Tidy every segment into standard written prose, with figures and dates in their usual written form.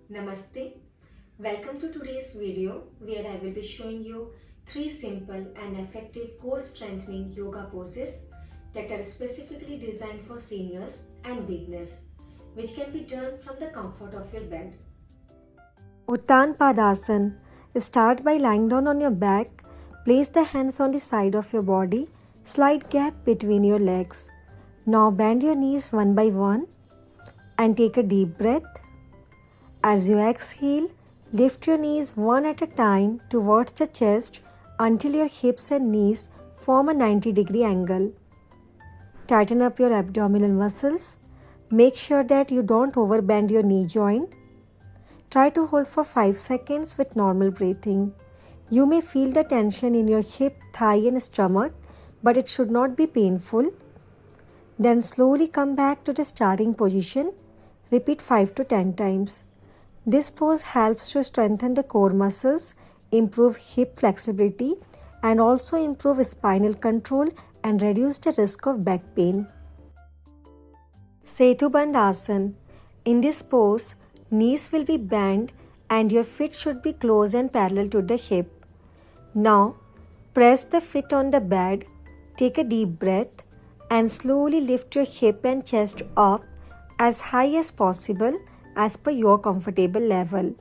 Namaste. Welcome to today's video where I will be showing you 3 simple and effective core strengthening yoga poses that are specifically designed for seniors and beginners, which can be done from the comfort of your bed. Uttanpadasana. Start by lying down on your back. Place the hands on the side of your body. Slight gap between your legs. Now bend your knees one by one and take a deep breath. As you exhale, lift your knees one at a time towards the chest until your hips and knees form a 90-degree angle. Tighten up your abdominal muscles. Make sure that you don't overbend your knee joint. Try to hold for 5 seconds with normal breathing. You may feel the tension in your hip, thigh and stomach, but it should not be painful. Then slowly come back to the starting position. Repeat 5 to 10 times. This pose helps to strengthen the core muscles, improve hip flexibility, and also improve spinal control and reduce the risk of back pain. Sethubandhasana. In this pose, knees will be bent and your feet should be close and parallel to the hip. Now, press the feet on the bed, take a deep breath, and slowly lift your hip and chest up as high as possible as per your comfortable level.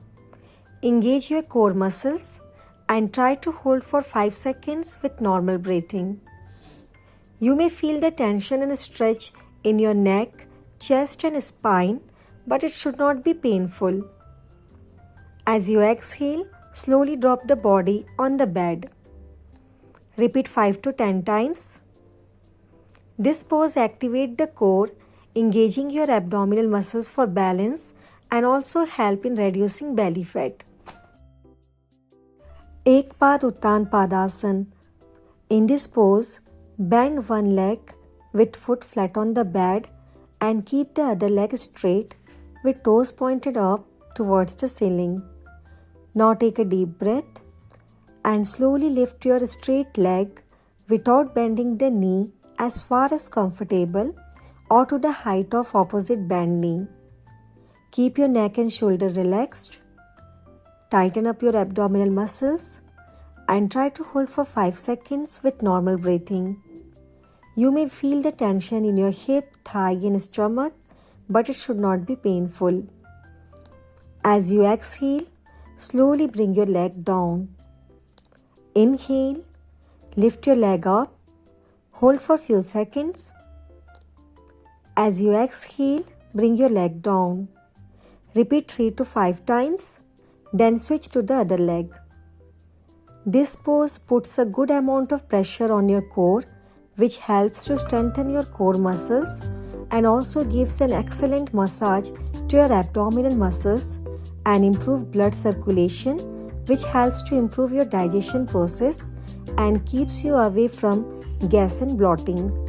Engage your core muscles and try to hold for 5 seconds with normal breathing. You may feel the tension and stretch in your neck, chest and spine, but it should not be painful. As you exhale, slowly drop the body on the bed. Repeat 5 to 10 times. This pose activates the core, engaging your abdominal muscles for balance and also help in reducing belly fat. Eka Pada Uttanapadasana. In this pose, bend one leg with foot flat on the bed and keep the other leg straight with toes pointed up towards the ceiling. Now take a deep breath and slowly lift your straight leg without bending the knee as far as comfortable or to the height of opposite bent knee. Keep your neck and shoulder relaxed. Tighten up your abdominal muscles and try to hold for 5 seconds with normal breathing. You may feel the tension in your hip, thigh and stomach, but it should not be painful. As you exhale, slowly bring your leg down. Inhale, lift your leg up, hold for few seconds. As you exhale, bring your leg down. Repeat 3 to 5 times, then switch to the other leg. This pose puts a good amount of pressure on your core, which helps to strengthen your core muscles and also gives an excellent massage to your abdominal muscles and improve blood circulation, which helps to improve your digestion process and keeps you away from gas and bloating.